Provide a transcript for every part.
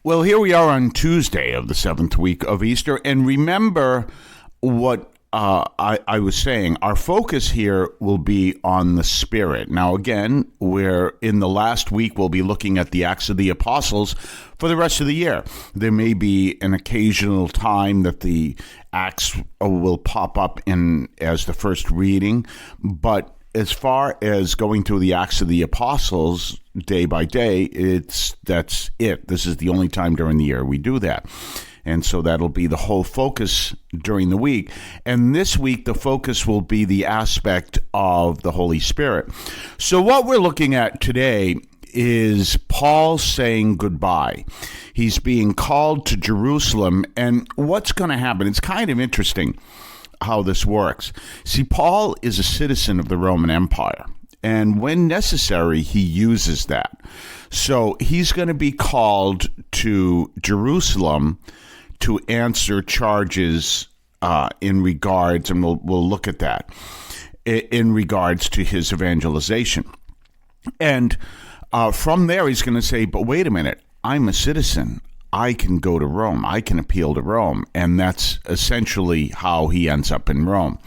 Well, here we are on Tuesday of the seventh week of Easter. And remember what I was saying. Our focus here will be on the Spirit. Now, again, we're in the last week. We'll be looking at the Acts of the Apostles for the rest of the year. There may be an occasional time that the Acts will pop up in as the first reading, but as far as going through the Acts of the Apostles day by day, that's it. This is the only time during the year we do that. And so that'll be the whole focus during the week. And this week, the focus will be the aspect of the Holy Spirit. So what we're looking at today is Paul saying goodbye. He's being called to Jerusalem. And what's going to happen? It's kind of interesting how this works. See, Paul is a citizen of the Roman Empire, and when necessary, he uses that. So he's going to be called to Jerusalem to answer charges in regards, and we'll look at that, in regards to his evangelization. And from there, he's going to say, but wait a minute, I'm a citizen. I can go to Rome. I can appeal to Rome. And that's essentially how he ends up in Rome.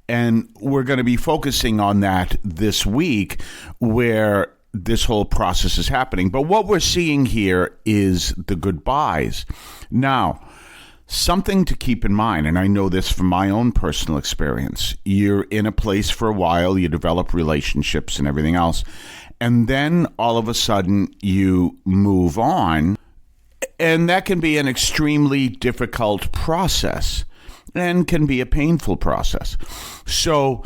And we're going to be focusing on that this week where this whole process is happening. But what we're seeing here is the goodbyes. Now, something to keep in mind, and I know this from my own personal experience. You're in a place for a while, you develop relationships and everything else, and then all of a sudden you move on. And that can be an extremely difficult process and can be a painful process. So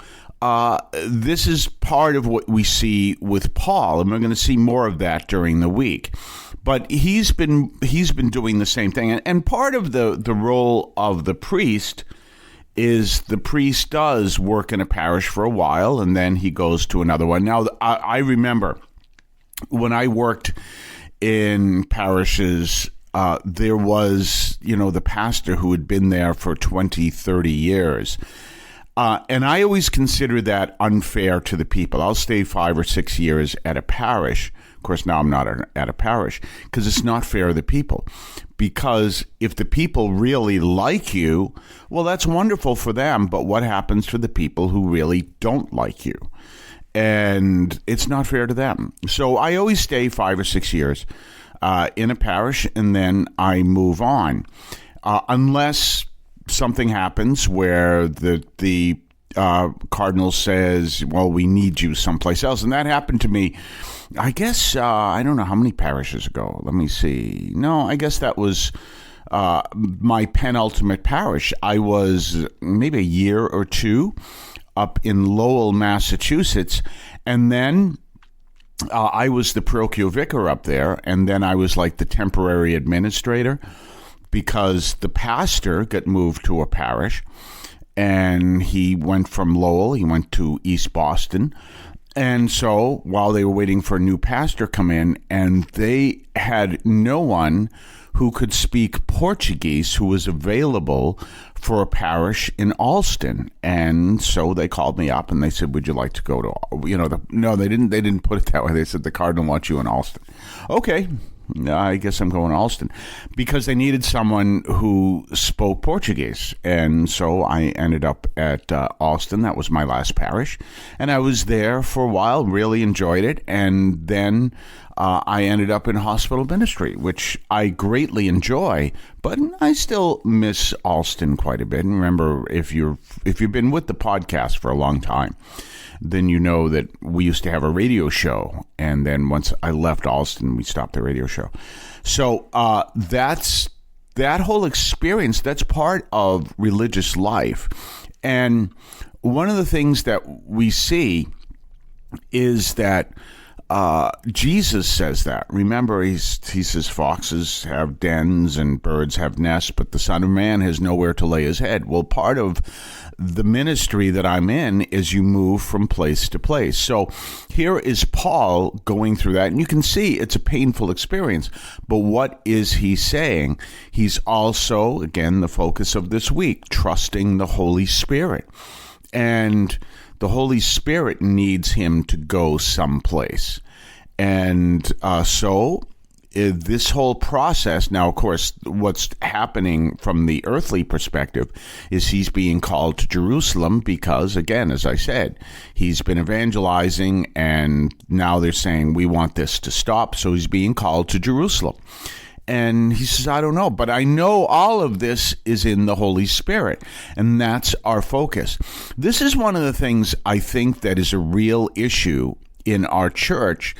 this is part of what we see with Paul, and we're going to see more of that during the week. But he's been doing the same thing. And part of the role of the priest is the priest does work in a parish for a while, and then he goes to another one. Now, I remember when I worked in parishes, there was, the pastor who had been there for 20, 30 years. And I always consider that unfair to the people. I'll stay 5 or 6 years at a parish. Of course, now I'm not at a parish because it's not fair to the people. Because if the people really like you, well, that's wonderful for them. But what happens to the people who really don't like you? And it's not fair to them. So I always stay 5 or 6 years in a parish, and then I move on. Unless something happens where the cardinal says, well, we need you someplace else. And that happened to me, I guess, I don't know how many parishes ago. Let me see. No, I guess that was my penultimate parish. I was maybe a year or two up in Lowell, Massachusetts, and then I was the parochial vicar up there, and then I was like the temporary administrator because the pastor got moved to a parish, and he went from Lowell, he went to East Boston, and so while they were waiting for a new pastor come in, and they had no one who could speak Portuguese who was available for a parish in Alston. And so they called me up and they said, would you like to go to, no, they didn't put it that way. They said, the cardinal wants you in Alston. Okay. I guess I'm going to Alston because they needed someone who spoke Portuguese. And so I ended up at Alston. That was my last parish. And I was there for a while, really enjoyed it. And then I ended up in hospital ministry, which I greatly enjoy, but I still miss Alston quite a bit. And remember, if you've been with the podcast for a long time, then you know that we used to have a radio show, and then once I left Alston, we stopped the radio show. So that's that whole experience. That's part of religious life, and one of the things that we see is that Jesus says that. Remember, he says foxes have dens and birds have nests, but the Son of Man has nowhere to lay his head. Well, part of the ministry that I'm in is you move from place to place. So here is Paul going through that, and you can see it's a painful experience. But what is he saying? He's also, again, the focus of this week, trusting the Holy Spirit. And the Holy Spirit needs him to go someplace. And so this whole process, now, of course, what's happening from the earthly perspective is he's being called to Jerusalem because, again, as I said, he's been evangelizing, and now they're saying, we want this to stop, so he's being called to Jerusalem. And he says, I don't know, but I know all of this is in the Holy Spirit, and that's our focus. This is one of the things I think that is a real issue in our church,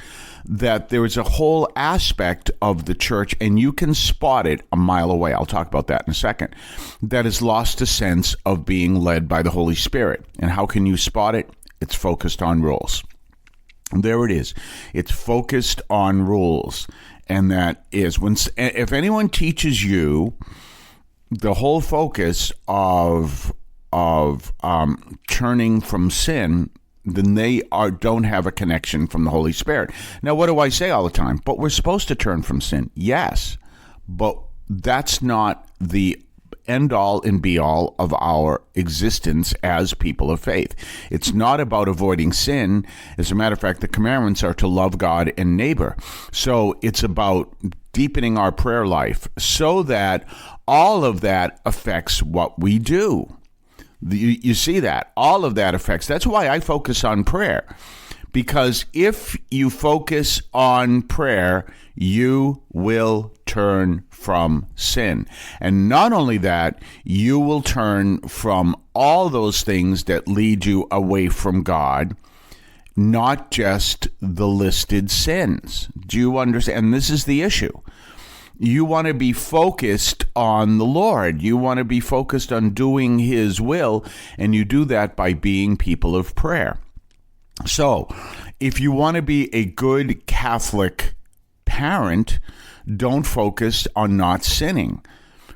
that there is a whole aspect of the church, and you can spot it a mile away. I'll talk about that in a second, that has lost a sense of being led by the Holy Spirit. And how can you spot it? It's focused on rules. There it is. It's focused on rules. And that is, if anyone teaches you the whole focus of turning from sin, then they don't have a connection from the Holy Spirit. Now, what do I say all the time? But we're supposed to turn from sin. Yes, but that's not the end-all and be-all of our existence as people of faith. It's not about avoiding sin. As a matter of fact, the commandments are to love God and neighbor. So it's about deepening our prayer life so that all of that affects what we do. You see that? All of that affects. That's why I focus on prayer. Because if you focus on prayer, you will turn from sin. And not only that, you will turn from all those things that lead you away from God, not just the listed sins. Do you understand? And this is the issue. You want to be focused on the Lord. You want to be focused on doing His will, and you do that by being people of prayer. So, if you want to be a good Catholic parent, don't focus on not sinning.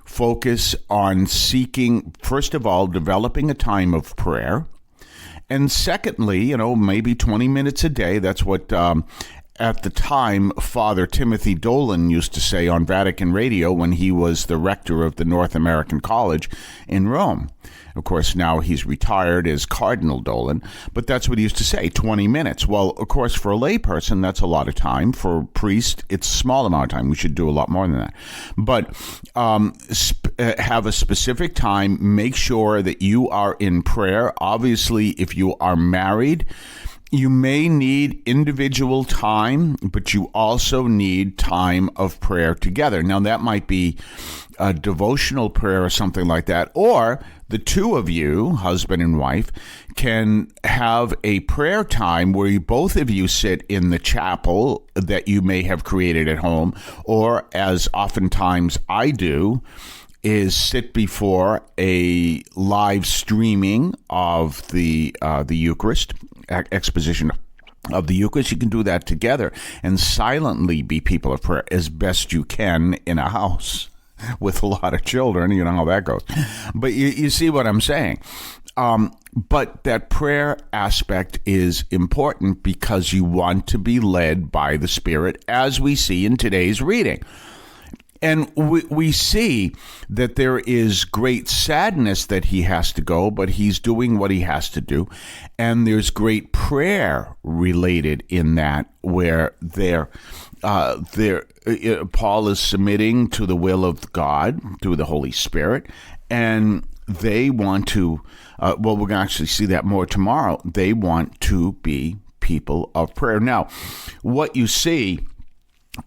Focus on seeking, first of all, developing a time of prayer. And secondly, maybe 20 minutes a day. That's what at the time, Father Timothy Dolan used to say on Vatican Radio when he was the rector of the North American College in Rome. Of course, now he's retired as Cardinal Dolan, but that's what he used to say, 20 minutes. Well, of course, for a layperson, that's a lot of time. For a priest, it's a small amount of time. We should do a lot more than that. But have a specific time. Make sure that you are in prayer. Obviously, if you are married, you may need individual time, but you also need time of prayer together. Now, that might be a devotional prayer or something like that, or the two of you, husband and wife, can have a prayer time where both of you sit in the chapel that you may have created at home, or as oftentimes I do, is sit before a live streaming of the Eucharist, exposition of the Eucharist. You can do that together and silently be people of prayer as best you can in a house with a lot of children. You know how that goes. But you see what I'm saying. But that prayer aspect is important because you want to be led by the Spirit, as we see in today's reading. And we see that there is great sadness that he has to go, but he's doing what he has to do. And there's great prayer related in that, where Paul is submitting to the will of God through the Holy Spirit, and they want to, we're going to actually see that more tomorrow. They want to be people of prayer. Now, what you see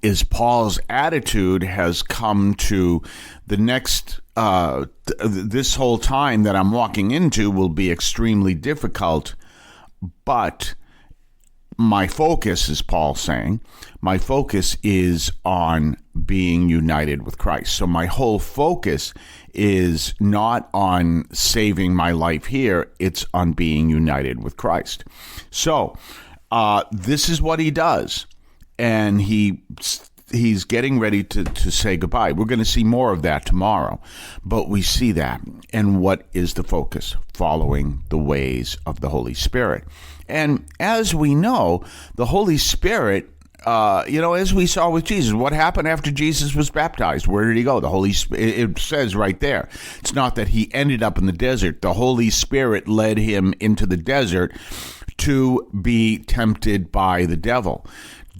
is Paul's attitude has come to the next, this whole time that I'm walking into will be extremely difficult, but my focus, is Paul saying, my focus is on being united with Christ. So my whole focus is not on saving my life here, it's on being united with Christ. So this is what he does. And he's getting ready to say goodbye. We're going to see more of that tomorrow. But we see that. And what is the focus? Following the ways of the Holy Spirit. And as we know, the Holy Spirit, as we saw with Jesus, what happened after Jesus was baptized? Where did he go? The Holy Spirit, it says right there. It's not that he ended up in the desert. The Holy Spirit led him into the desert to be tempted by the devil.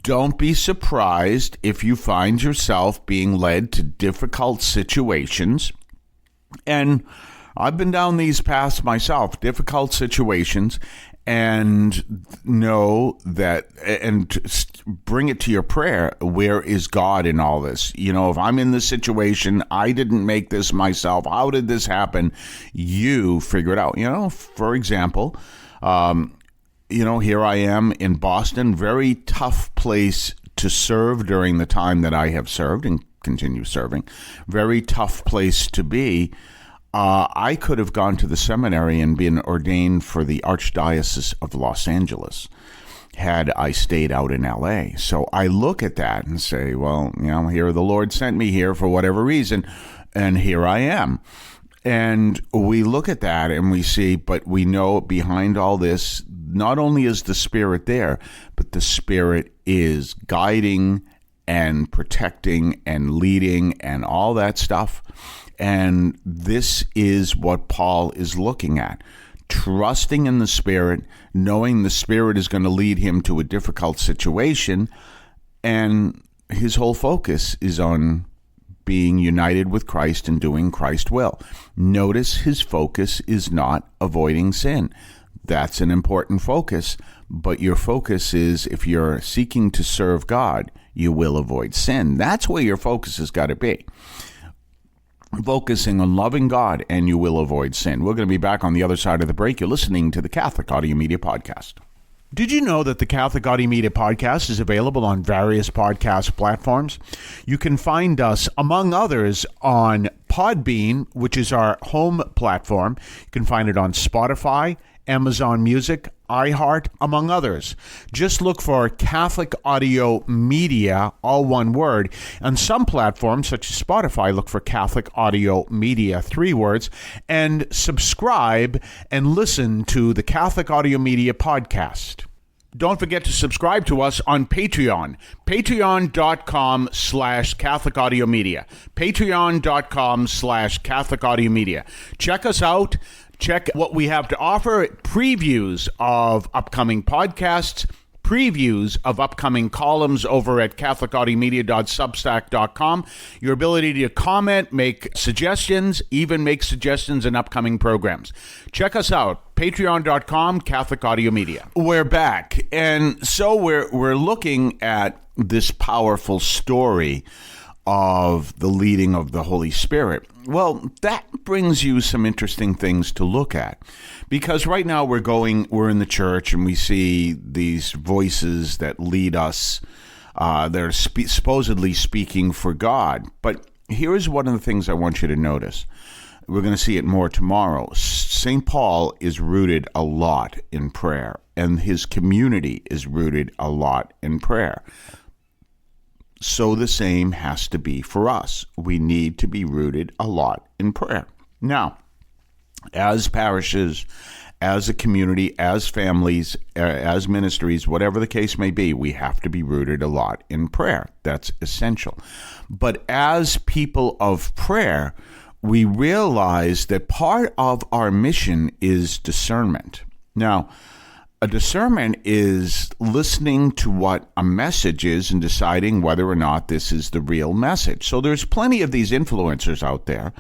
Don't be surprised if you find yourself being led to difficult situations. And I've been down these paths myself, difficult situations, and know that, and bring it to your prayer. Where is God in all this? If I'm in this situation, I didn't make this myself. How did this happen? You figure it out. For example, here I am in Boston, very tough place to serve during the time that I have served and continue serving. Very tough place to be. I could have gone to the seminary and been ordained for the Archdiocese of Los Angeles had I stayed out in LA. So I look at that and say, well, here the Lord sent me here for whatever reason, and here I am. And we look at that and we see, but we know behind all this, not only is the Spirit there, but the Spirit is guiding and protecting and leading and all that stuff. And this is what Paul is looking at. Trusting in the Spirit, knowing the Spirit is going to lead him to a difficult situation, and his whole focus is on being united with Christ and doing Christ's will. Notice his focus is not avoiding sin. That's an important focus, but your focus is, if you're seeking to serve God, you will avoid sin. That's where your focus has got to be. Focusing on loving God, and you will avoid sin. We're going to be back on the other side of the break. You're listening to the Catholic Audio Media Podcast. Did you know that the Catholic Audio Media Podcast is available on various podcast platforms? You can find us, among others, on Podbean, which is our home platform. You can find it on Spotify, Amazon Music, iHeart, among others. Just look for Catholic Audio Media, all one word. On some platforms, such as Spotify, look for Catholic Audio Media, 3 words, and subscribe and listen to the Catholic Audio Media Podcast. Don't forget to subscribe to us on Patreon, patreon.com/Catholic Audio Media, patreon.com/Catholic Audio Media. Check us out. Check what we have to offer, previews of upcoming podcasts, previews of upcoming columns over at catholicaudiomedia.substack.com, your ability to comment, make suggestions, even make suggestions in upcoming programs. Check us out, patreon.com, Catholic Audio Media. We're back, and so we're looking at this powerful story of the leading of the Holy Spirit. Well, that brings you some interesting things to look at, because right now we're in the church and we see these voices that lead us. They're supposedly speaking for God. But here's one of the things I want you to notice. We're going to see it more tomorrow. St. Paul is rooted a lot in prayer, and his community is rooted a lot in prayer. So the same has to be for us. We need to be rooted a lot in prayer. Now, as parishes, as a community, as families, as ministries, whatever the case may be, we have to be rooted a lot in prayer. That's essential. But as people of prayer, we realize that part of our mission is discernment. Now, a discernment is listening to what a message is and deciding whether or not this is the real message. So there's plenty of these influencers out there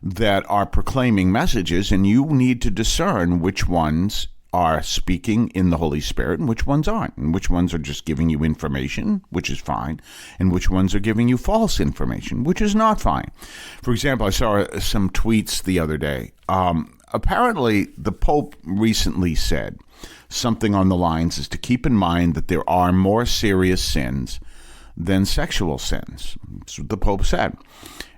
that are proclaiming messages, and you need to discern which ones are speaking in the Holy Spirit and which ones aren't, and which ones are just giving you information, which is fine, and which ones are giving you false information, which is not fine. For example, I saw some tweets the other day. Apparently, the Pope recently said something on the lines is to keep in mind that there are more serious sins than sexual sins. That's what the Pope said.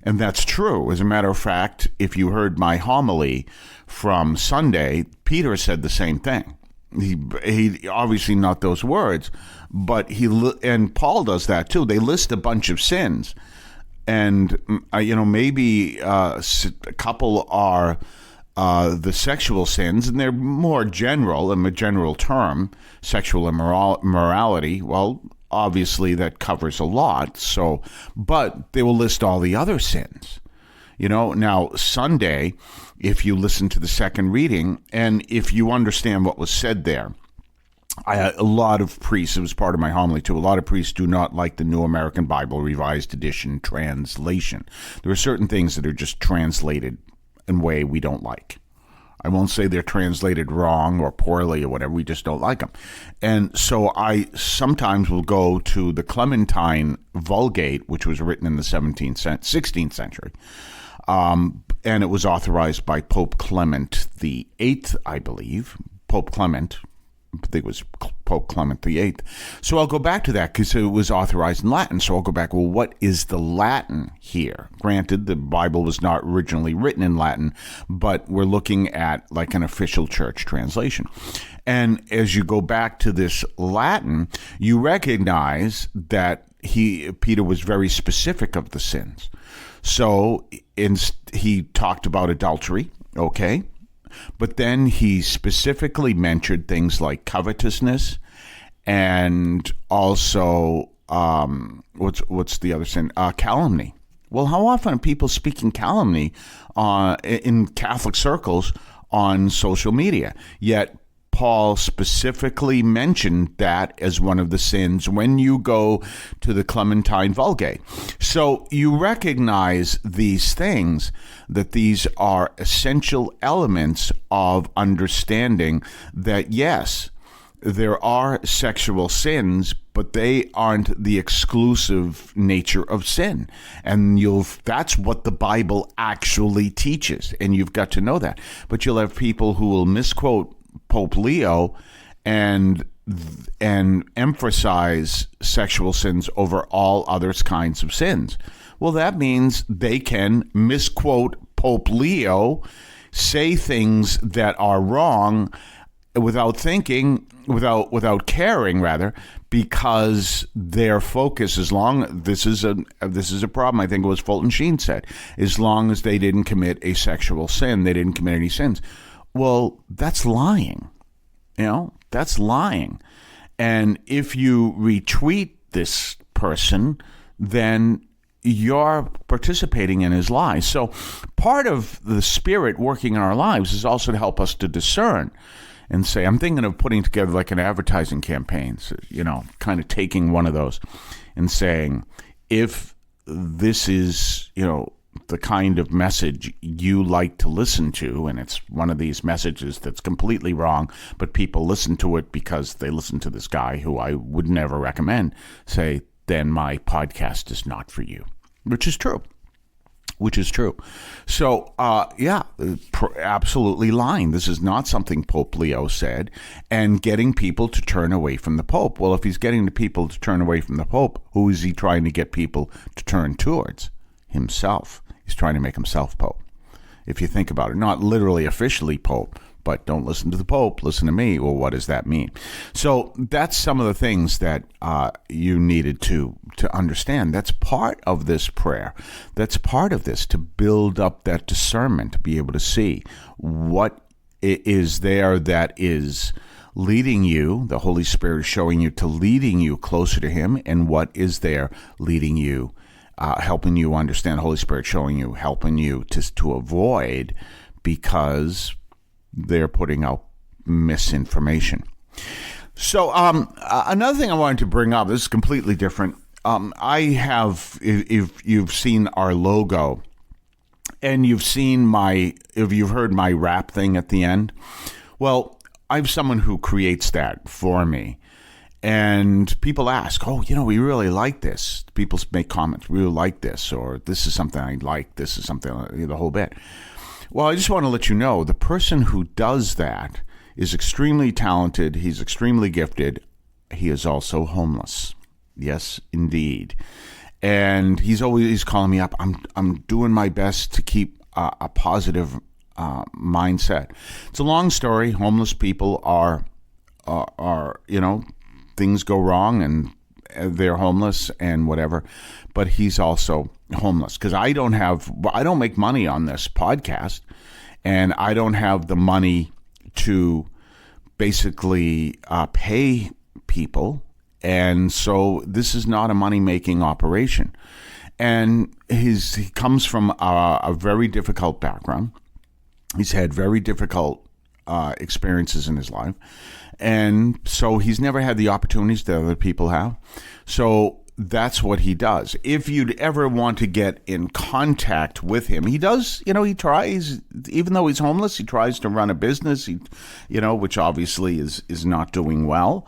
And that's true. As a matter of fact, if you heard my homily from Sunday, Peter said the same thing. He obviously not those words, but and Paul does that too. They list a bunch of sins, and maybe a couple are the sexual sins, and they're more general, in a general term, sexual immorality. Well, obviously that covers a lot. So, but they will list all the other sins. Now Sunday, if you listen to the second reading, and if you understand what was said there, A lot of priests, it was part of my homily too, a lot of priests do not like the New American Bible Revised Edition translation. There are certain things that are just translated in a way we don't like. I won't say they're translated wrong or poorly or whatever, we just don't like them. And so I sometimes will go to the Clementine Vulgate, which was written in the 16th century. And it was authorized by Pope Clement VIII, I believe. Pope Clement, I think it was Pope Clement VIII. So I'll go back to that because it was authorized in Latin. So I'll go back, well, what is the Latin here? Granted, the Bible was not originally written in Latin, but we're looking at like an official church translation. And as you go back to this Latin, you recognize that Peter was very specific of the sins. So he talked about adultery, okay? But then he specifically mentioned things like covetousness and also, what's the other sin? Calumny. Well, how often are people speaking calumny in Catholic circles on social media? Yet Paul specifically mentioned that as one of the sins when you go to the Clementine Vulgate. So you recognize these things, that these are essential elements of understanding that, yes, there are sexual sins, but they aren't the exclusive nature of sin. And that's what the Bible actually teaches. And you've got to know that. But you'll have people who will misquote Pope Leo and emphasize sexual sins over all other kinds of sins. Well, that means they can misquote Pope Leo, say things that are wrong without thinking, without caring, rather, because their focus, this is a problem. I think it was Fulton Sheen said, as long as they didn't commit a sexual sin, they didn't commit any sins. Well, that's lying. That's lying. And if you retweet this person, then you're participating in his lies. So part of the Spirit working in our lives is also to help us to discern and say, I'm thinking of putting together like an advertising campaign, so, kind of taking one of those and saying, if this is, the kind of message you like to listen to, and it's one of these messages that's completely wrong, but people listen to it because they listen to this guy who I would never recommend, say, then my podcast is not for you, which is true. So, absolutely lying. This is not something Pope Leo said, and getting people to turn away from the Pope. Well, if he's getting the people to turn away from the Pope, who is he trying to get people to turn towards? Himself. He's trying to make himself Pope. If you think about it, not literally officially Pope, but don't listen to the Pope, listen to me. Well, what does that mean? So that's some of the things that you needed to understand. That's part of this prayer. That's part of this, to build up that discernment, to be able to see what is there that is leading you, the Holy Spirit is showing you, to leading you closer to Him, and what is there leading you, helping you understand, Holy Spirit showing you, helping you to avoid, because they're putting out misinformation. So another thing I wanted to bring up, this is completely different. If you've seen our logo, and if you've heard my rap thing at the end, well, I have someone who creates that for me. And people ask, we really like this. People make comments, we really like this, or this is something I like, this is something, the whole bit. Well, I just want to let you know, the person who does that is extremely talented. He's extremely gifted. He is also homeless. Yes, indeed. And he's always calling me up. I'm doing my best to keep a positive mindset. It's a long story. Homeless people are things go wrong and they're homeless and whatever, but he's also homeless because I don't make money on this podcast, and I don't have the money to basically pay people, and so this is not a money-making operation. And he comes from a very difficult background. He's had very difficult experiences in his life, And so he's never had the opportunities that other people have. So that's what he does. If you'd ever want to get in contact with him, he does, he tries, even though he's homeless, he tries to run a business, which obviously is not doing well.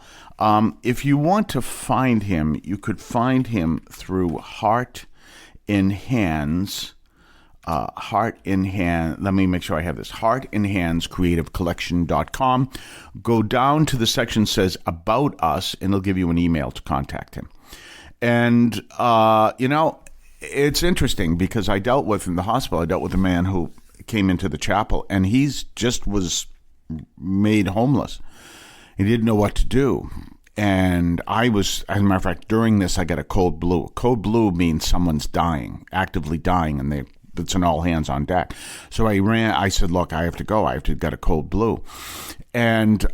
If you want to find him, you could find him through Heart in Hands. Let me make sure I have this. HeartInHandsCreativeCollection.com. Go down to the section that says About Us, and it'll give you an email to contact him. And, it's interesting because in the hospital, I dealt with a man who came into the chapel, and he's just was made homeless. He didn't know what to do. And as a matter of fact, during this, I got a code blue. Code blue means someone's dying, actively dying, and it's an all hands on deck. So I said, look, I have to go. Got a code blue. And,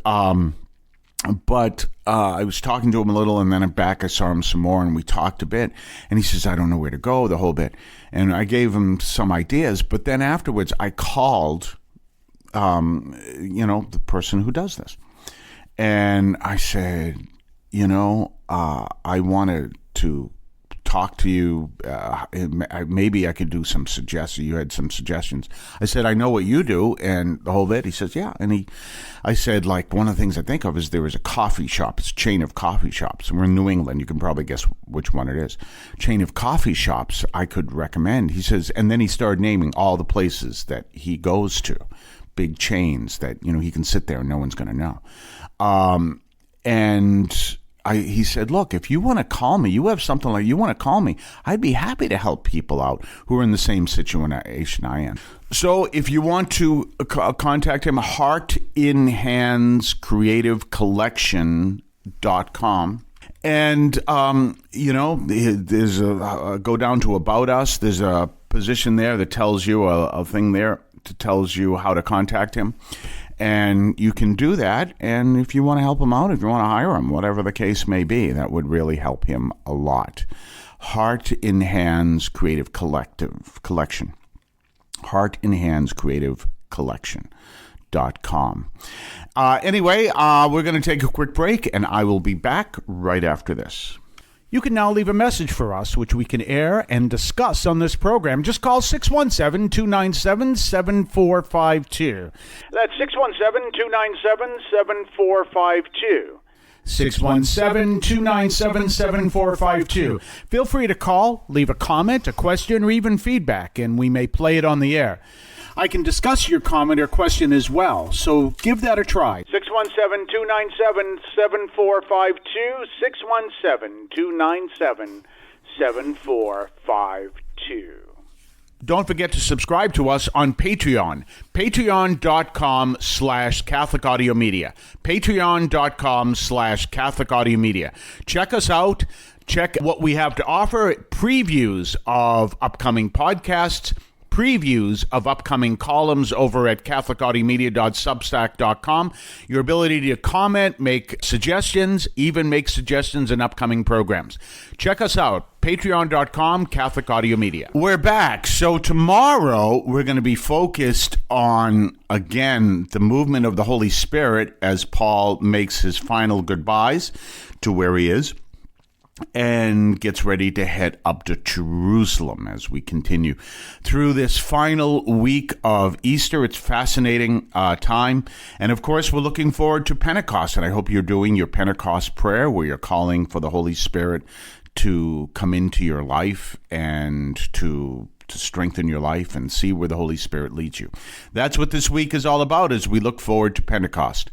but I was talking to him a little, and then I saw him some more, and we talked a bit. And he says, I don't know where to go, the whole bit. And I gave him some ideas. But then afterwards, I called, the person who does this. And I said, I wanted to talk to you. Maybe I could do some suggestions. You had some suggestions. I said, I know what you do, and the whole bit. He says, yeah. And I said, like, one of the things I think of is there is a coffee shop. It's a chain of coffee shops. We're in New England. You can probably guess which one it is. Chain of coffee shops I could recommend. He says, and then he started naming all the places that he goes to, big chains that, he can sit there and no one's going to know. He said, look, if you want to call me, you have something like you want to call me, I'd be happy to help people out who are in the same situation I am. So if you want to contact him, HeartInHandsCreativeCollection.com. And, there's go down to About Us. There's a position there that tells you a thing there that tells you how to contact him. And you can do that, and if you want to help him out, if you want to hire him, whatever the case may be, that would really help him a lot. Heart in Hands Creative Collection. Heart in Hands Creative Collection.com. Anyway, we're going to take a quick break, and I will be back right after this. You can now leave a message for us, which we can air and discuss on this program. Just call 617-297-7452. That's 617-297-7452. 617-297-7452. Feel free to call, leave a comment, a question, or even feedback, and we may play it on the air. I can discuss your comment or question as well, so give that a try. 617-297-7452, 617-297-7452. Don't forget to subscribe to us on Patreon, patreon.com/Catholic Audio Media, patreon.com/Catholic Audio Media. Check us out. Check what we have to offer, previews of upcoming podcasts, previews of upcoming columns over at catholicaudiomedia.substack.com, your ability to comment, make suggestions, even make suggestions in upcoming programs. Check us out, patreon.com, Catholic Audio Media. We're back. So tomorrow we're going to be focused on, again, the movement of the Holy Spirit as Paul makes his final goodbyes to where he is and gets ready to head up to Jerusalem as we continue through this final week of Easter. It's fascinating time. And of course, we're looking forward to Pentecost. And I hope you're doing your Pentecost prayer where you're calling for the Holy Spirit to come into your life and to strengthen your life and see where the Holy Spirit leads you. That's what this week is all about as we look forward to Pentecost.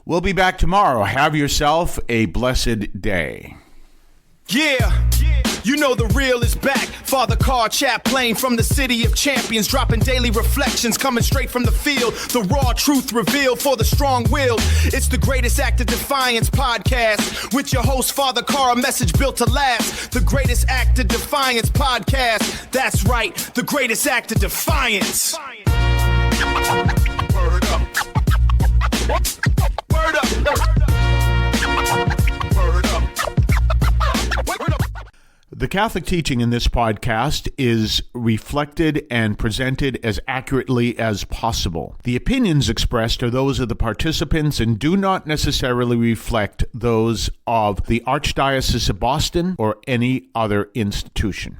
We'll be back tomorrow. Have yourself a blessed day. Yeah, you know the real is back. Father Carl Chaplain from the city of champions, dropping daily reflections coming straight from the field. The raw truth revealed for the strong-willed. It's the Greatest Act of Defiance podcast with your host Father Carl, a message built to last. The Greatest Act of Defiance podcast. That's right, the Greatest Act of Defiance. Word up. Word up. Word up. The Catholic teaching in this podcast is reflected and presented as accurately as possible. The opinions expressed are those of the participants and do not necessarily reflect those of the Archdiocese of Boston or any other institution.